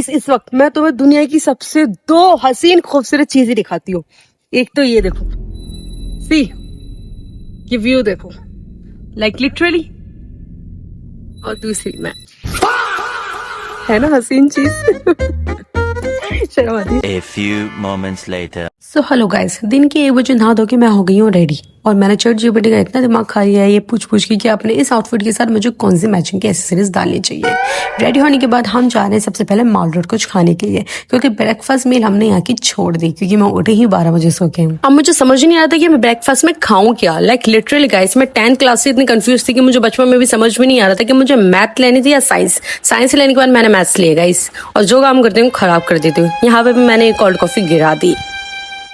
इस वक्त मैं तुम्हें दुनिया की सबसे 2 हसीन खूबसूरत चीजें दिखाती हूँ। एक तो ये देखो, सी ये व्यू देखो, लाइक लिटरली, और दूसरी मैं, है ना हसीन चीज। शर्म आती है। A few moments later. So hello guys, दिन के 1 बजे नहा धो के मैं हो गई हूँ रेडी, और मैंने ChatGPT का इतना दिमाग खा लिया है ये पूछ के कि आपने इस आउटफिट के साथ मुझे कौन सी मैचिंग की एसेसरीज डालनी चाहिए। रेडी होने के बाद हम जा रहे हैं सबसे पहले मॉल रोड कुछ खाने के लिए, क्योंकि ब्रेकफास्ट मील हमने यहाँ की छोड़ दी क्योंकि मैं उठे ही 12 बजे सो के हूँ। अब मुझे समझ ही नहीं आता कि मैं ब्रेकफास्ट में खाऊं क्या। लाइक लिटरली गाइस, मैं 10th क्लास से इतनी कंफ्यूज थी कि मुझे बचपन में भी समझ में नहीं आ रहा था कि मुझे मैथ लेनी थी या साइंस लेने के बाद मैंने मैथ्स लिया गाइस, और जो काम करती हूँ खराब कर देती हूँ। यहाँ पे भी मैंने एक कोल्ड कॉफी गिरा दी।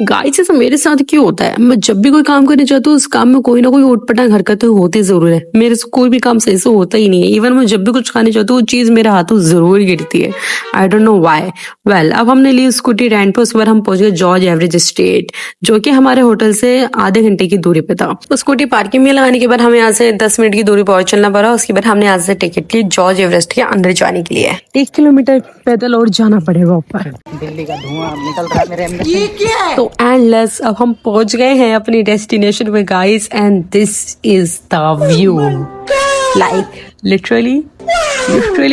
गाइस ऐसा मेरे साथ क्यों होता है? मैं जब भी कोई काम करने जाती हूँ उस काम में कोई ना कोई उटपटांग हरकतें होती जरूर है। मेरे से कोई भी काम सही से होता ही नहीं है। इवन मैं जब भी कुछ खाने जाती हूँ वो चीज मेरे हाथों जरूर गिरती है। I don't know why. Well, अब हमने ली स्कूटी रेंट पे। उस बार हम पहुंच गए जॉर्ज एवरेज एस्टेट, जो कि हमारे होटल से आधे घंटे की दूरी पे था। तो स्कूटी पार्किंग में लगाने के बाद हमें यहाँ से 10 मिनट की दूरी पर और चलना पड़ा। उसके बाद हमने यहाँ से टिकट ली जॉर्ज एवरेस्ट के अंदर जाने के लिए। 1 किलोमीटर पैदल और जाना पड़ेगा ऊपर। दिल्ली का धुआं निकल रहा है मेरे अंदर से। तो एंडलेस, अब हम पहुंच गए हैं अपनी डेस्टिनेशन पे guys, and this is the view. Like literally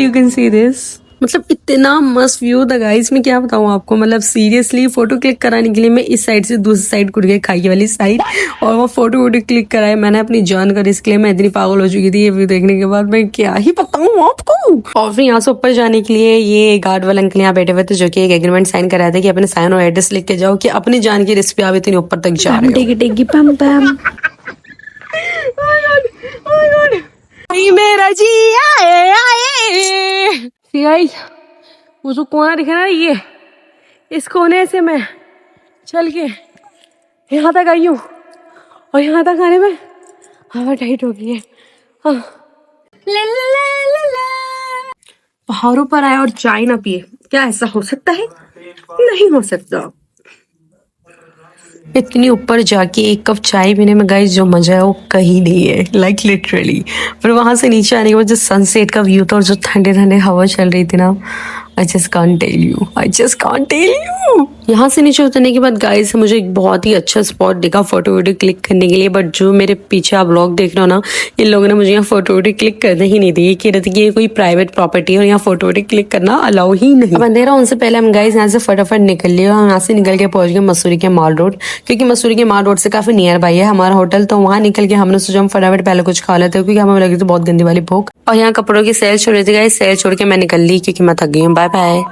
you can see this. मतलब इतना मस्त व्यू था गाइस, मैं क्या बताऊं आपको। मतलब सीरियसली फोटो क्लिक कराने के लिए मैं इस साइड से दूसरी साइड गुड़ गई, खाई वाली साइड, और वो फोटो क्लिक कराए मैंने अपनी जान का रिस्क लिया। मैं इतनी पागल हो चुकी थी ये व्यू देखने के बाद, मैं क्या ही बताऊं आपको। और फिर यहाँ से ऊपर जाने के लिए ये गार्ड वाले अंकल यहाँ बैठे हुए थे, जो कि एक एग्रीमेंट साइन कराए थे कि अपने साइन और एड्रेस लिख के जाओ कि अपनी जान की रिस्क पे आप इतनी ऊपर तक जा रहे हो। मेरा जी आए गाइस, वो जो कोना दिख रहा है ये, इस कोने से मैं चल के यहाँ तक आई हूँ, और यहाँ तक आने में हवा टाइट हो गई है। हाँ। पहाड़ों पर आए और चाय ना पिए, क्या ऐसा हो सकता है? नहीं हो सकता। इतनी ऊपर जाके एक कप चाय पीने में गाइस जो मजा है वो कहीं नहीं है, लाइक लिटरली। पर वहां से नीचे आने के बाद जो सनसेट का व्यू था और जो ठंडे ठंडे हवा चल रही थी ना, I just can't tell you. यहाँ से नीचे उतरने के बाद गाइस मुझे एक बहुत ही अच्छा स्पॉट दिखा फोटो वीडियो क्लिक करने के लिए। बट जो मेरे पीछे आप व्लॉग देख रहे हो ना, इन लोगों ने मुझे यहाँ फोटो वीडियो क्लिक करने ही नहीं दी। ये कह रहे थे कि ये कोई प्राइवेट प्रॉपर्टी है और यहाँ फोटो वीडियो क्लिक करना अलाउ ही नहीं। अब अंधेरा उनसे पहले हम गाइस यहाँ से फटाफट निकल लिए, और यहाँ से निकल के पहुंच गए मसूरी के माल रोड, क्योंकि मसूरी के माल रोड से काफी नियर बाई है हमारा होटल। तो वहाँ निकल के हमने सोचा हम फटाफट पहले कुछ खा लेते, क्योंकि हमें लगी थी बहुत गंदी वाली भूख। और यहाँ कपड़ों की सेल छोड़ रही थी गाइस, सेल छोड़ के मैं निकल ली क्योंकि मैं थक गई हूँ। Bye bye.